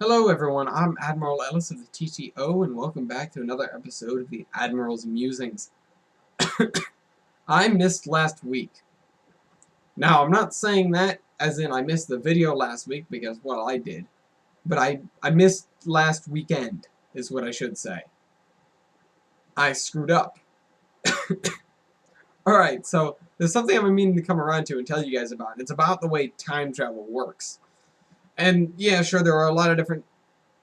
Hello everyone, I'm Admiral Ellis of the TTO, and welcome back to another episode of the Admiral's Musings. I missed last week. Now, I'm not saying that as in I missed the video last week, because, well, I did. But I missed last weekend, is what I should say. I screwed up. Alright, so there's something I've been meaning to come around to and tell you guys about. It's about the way time travel works. And, yeah, sure, there are a lot of different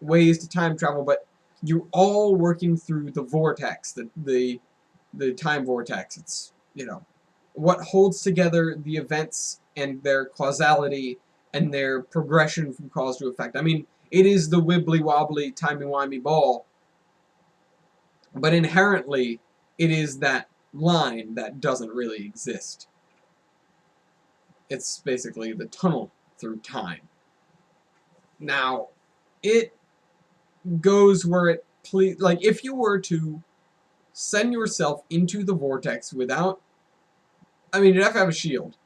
ways to time travel, but you're all working through the vortex, the time vortex. It's, what holds together the events and their causality and their progression from cause to effect. I mean, it is the wibbly-wobbly, timey-wimey ball, but inherently it is that line that doesn't really exist. It's basically the tunnel through time. Now, it goes where it please. Like, if you were to send yourself into the vortex without, I mean, you'd have to have a shield,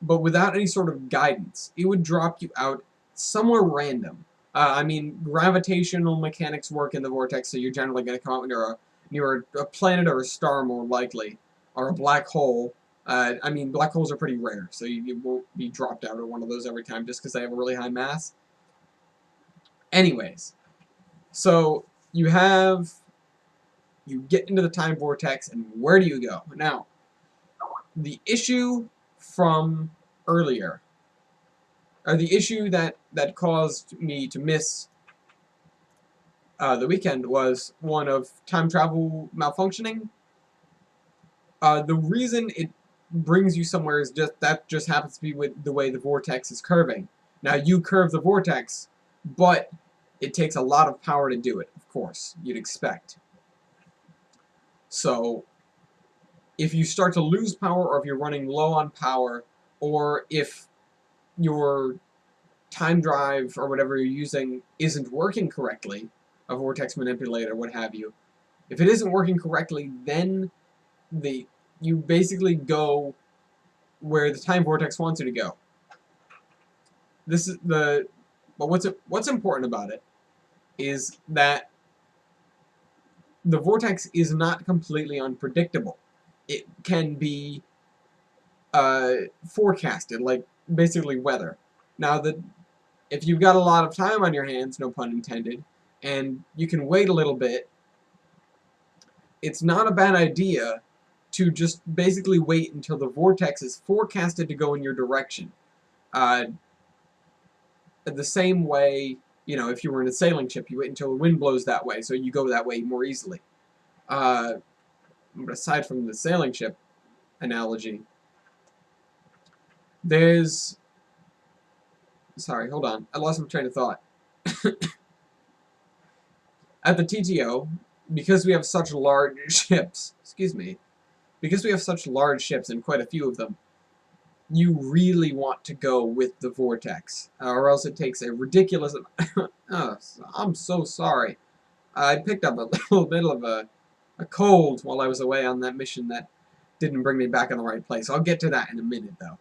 but without any sort of guidance, it would drop you out somewhere random. I mean, gravitational mechanics work in the vortex, so you're generally going to come out near a planet or a star, more likely, or a black hole. I mean, black holes are pretty rare, so you won't be dropped out of one of those every time just because they have a really high mass. Anyways, so you get into the time vortex, and where do you go? Now, the issue from earlier, or the issue that caused me to miss the weekend, was one of time travel malfunctioning. The reason it brings you somewhere is just happens to be with the way the vortex is curving. Now, you curve the vortex, but it takes a lot of power to do it, of course, you'd expect. So, if you start to lose power, or if you're running low on power, or if your time drive or whatever you're using isn't working correctly, a vortex manipulator, what have you, if it isn't working correctly, then you basically go where the time vortex wants you to go. But what's important about it is that the vortex is not completely unpredictable. It can be forecasted, like basically weather. Now, if you've got a lot of time on your hands, no pun intended, and you can wait a little bit, it's not a bad idea to just basically wait until the vortex is forecasted to go in your direction. The same way, if you were in a sailing ship, you wait until the wind blows that way, so you go that way more easily. But aside from the sailing ship analogy, sorry, hold on, I lost my train of thought. At the TTO, because we have such large ships, because we have such large ships and quite a few of them, you really want to go with the vortex, or else it takes a ridiculous oh, I'm so sorry. I picked up a little bit of a cold while I was away on that mission that didn't bring me back in the right place. I'll get to that in a minute, though.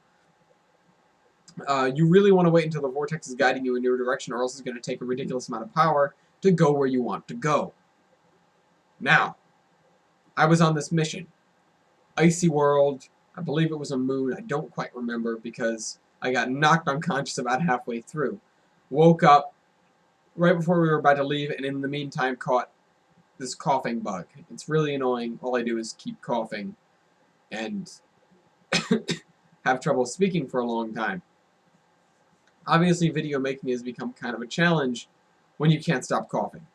You really want to wait until the vortex is guiding you in your direction, or else it's going to take a ridiculous amount of power to go where you want to go. Now, I was on this mission. Icy world. I believe it was a moon. I don't quite remember because I got knocked unconscious about halfway through. Woke up right before we were about to leave, and in the meantime caught this coughing bug. It's really annoying. All I do is keep coughing and have trouble speaking for a long time. Obviously, video making has become kind of a challenge when you can't stop coughing.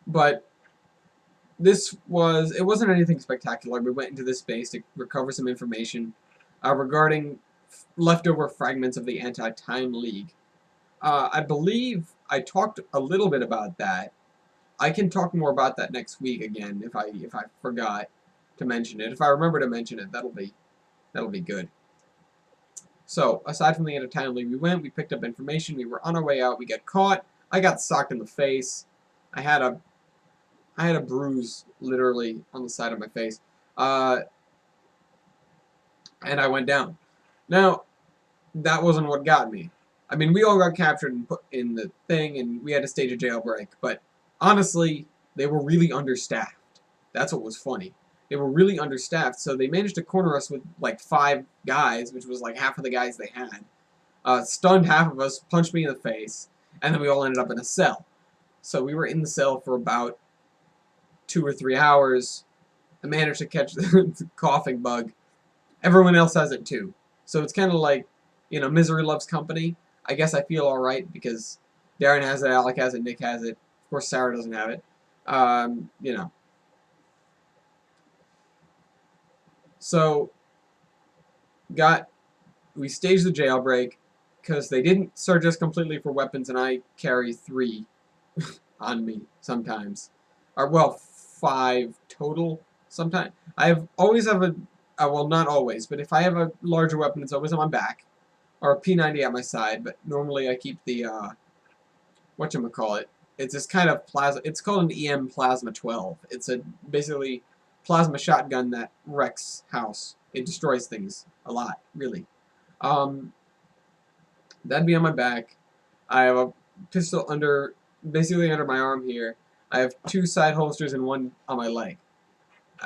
But it wasn't anything spectacular. We went into this base to recover some information regarding leftover fragments of the Anti-Time League. I believe I talked a little bit about that. I can talk more about that next week again if I forgot to mention it. If I remember to mention it, that'll be good. So, aside from the Anti-Time League, we picked up information, we were on our way out, we got caught, I got socked in the face, I had a bruise, literally, on the side of my face, and I went down. Now, that wasn't what got me. I mean, we all got captured and put in the thing, and we had to stage a jailbreak. But honestly, they were really understaffed. That's what was funny. They were really understaffed, so they managed to corner us with like 5 guys, which was like half of the guys they had. Stunned half of us, punched me in the face, and then we all ended up in a cell. So we were in the cell for about 2 or 3 hours. I managed to catch the coughing bug. Everyone else has it too. So it's kind of like, you know, misery loves company. I guess I feel alright because Darren has it, Alec has it, Nick has it. Of course, Sarah doesn't have it. You know. So, we staged the jailbreak because they didn't search us completely for weapons, and I carry 3 on me sometimes. Or, well, 5 total sometimes. Always have a, well, not always, but if I have a larger weapon, it's always on my back. Or a P90 at my side, but normally I keep the, whatchamacallit. It's this kind of plasma, it's called an EM Plasma 12. It's a, basically, plasma shotgun that wrecks house. It destroys things a lot, really. That'd be on my back. I have a pistol basically under my arm here. I have 2 side holsters and 1 on my leg.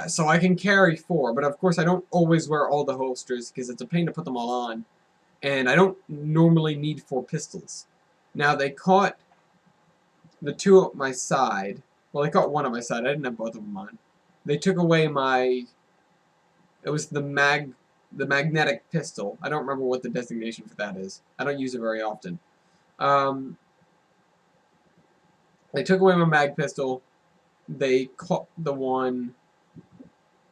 So I can carry 4, but of course I don't always wear all the holsters because it's a pain to put them all on. And I don't normally need 4 pistols. Now they caught the 2 at my side. Well, they caught 1 on my side. I didn't have both of them on. They took away my... It was the magnetic pistol. I don't remember what the designation for that is. I don't use it very often. They took away my mag pistol. They caught the one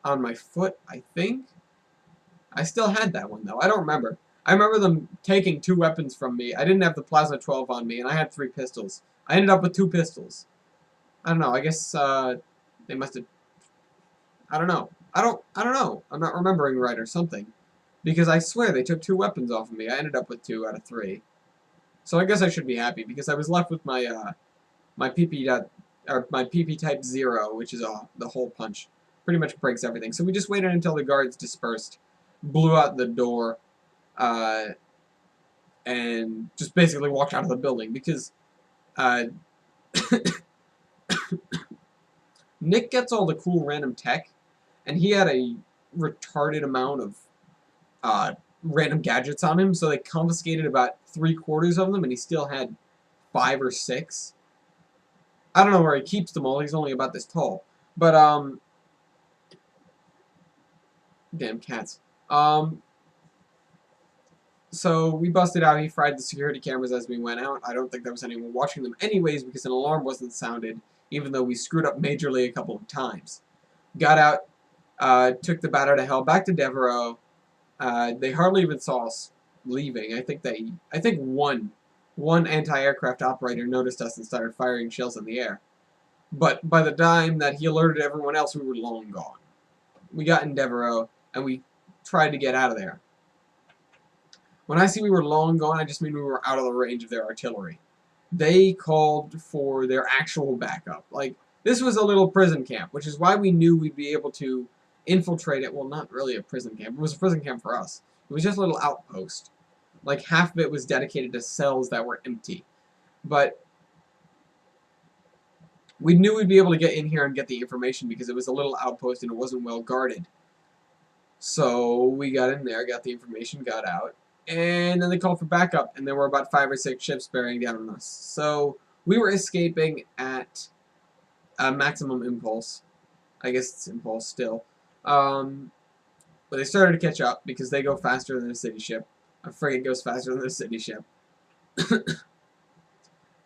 on my foot, I think. I still had that one, though. I don't remember. I remember them taking 2 weapons from me. I didn't have the Plasma 12 on me, and I had 3 pistols. I ended up with 2 pistols. I don't know. I guess they must have... I don't know. I don't know. I'm not remembering right or something. Because I swear they took 2 weapons off of me. I ended up with 2 out of 3. So I guess I should be happy, because I was left with my my PP Type 0, which is the hole punch. Pretty much breaks everything. So we just waited until the guards dispersed, blew out the door, and just basically walked out of the building, because Nick gets all the cool random tech, and he had a retarded amount of random gadgets on him, so they confiscated about 3/4 of them, and he still had 5 or 6. I don't know where he keeps them all. He's only about this tall. But, damn cats. So we busted out. He fried the security cameras as we went out. I don't think there was anyone watching them anyways because an alarm wasn't sounded, even though we screwed up majorly a couple of times. Got out, took the batter to hell, back to Devereaux. They hardly even saw us leaving. I think one anti-aircraft operator noticed us and started firing shells in the air. But by the time that he alerted everyone else, we were long gone. We got in Devereaux, and we tried to get out of there. When I say we were long gone, I just mean we were out of the range of their artillery. They called for their actual backup. Like, this was a little prison camp, which is why we knew we'd be able to infiltrate it. Well, not really a prison camp. It was a prison camp for us. It was just a little outpost. Like, half of it was dedicated to cells that were empty. But we knew we'd be able to get in here and get the information because it was a little outpost and it wasn't well guarded. So we got in there, got the information, got out, and then they called for backup, and there were about 5 or 6 ships bearing down on us. So we were escaping at a maximum impulse. I guess it's impulse still. But they started to catch up because they go faster than a city ship. A frigate goes faster than a city ship.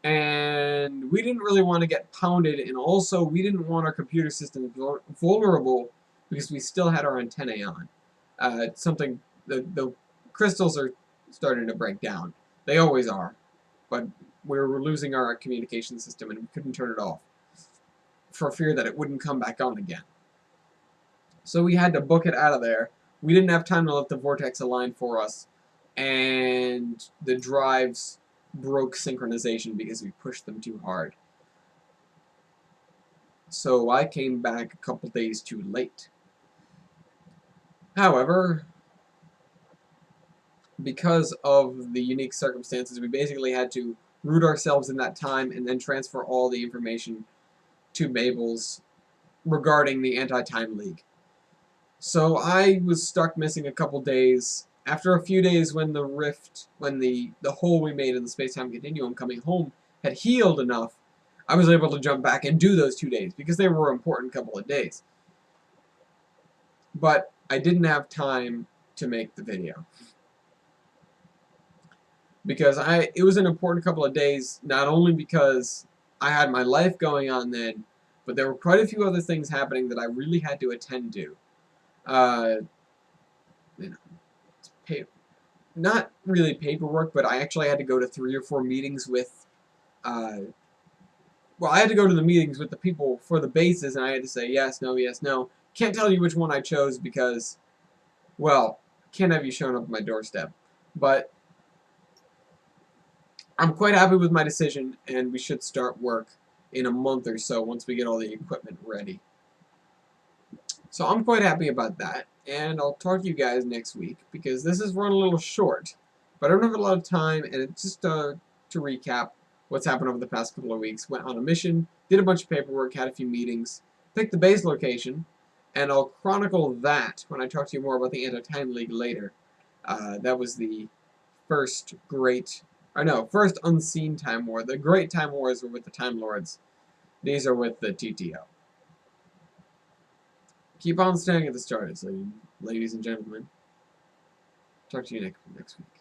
And we didn't really want to get pounded, and also we didn't want our computer system vulnerable because we still had our antennae on. The crystals are starting to break down. They always are. But we were losing our communication system and we couldn't turn it off for fear that it wouldn't come back on again. So we had to book it out of there. We didn't have time to let the vortex align for us, and the drives broke synchronization because we pushed them too hard. So I came back a couple days too late. However, because of the unique circumstances, we basically had to root ourselves in that time and then transfer all the information to Mabel's regarding the Anti-Time League. So I was stuck missing a couple days. After a few days, when the rift, when the hole we made in the space-time continuum coming home had healed enough, I was able to jump back and do those 2 days, because they were an important couple of days. But I didn't have time to make the video. Because it was an important couple of days, not only because I had my life going on then, but there were quite a few other things happening that I really had to attend to. You know, not really paperwork, but I actually had to go to 3 or 4 meetings with, well, I had to go to the meetings with the people for the bases, and I had to say yes, no, yes, no. Can't tell you which one I chose because, well, can't have you showing up at my doorstep. But I'm quite happy with my decision, and we should start work in a month or so once we get all the equipment ready. So I'm quite happy about that, and I'll talk to you guys next week, because this is run a little short, but I don't have a lot of time, and it's just to recap what's happened over the past couple of weeks. Went on a mission, did a bunch of paperwork, had a few meetings, picked the base location, and I'll chronicle that when I talk to you more about the Anti-Time League later. That was the first unseen Time War. The great Time Wars were with the Time Lords. These are with the TTO. Keep on staying at the stars, ladies and gentlemen. Talk to you next week.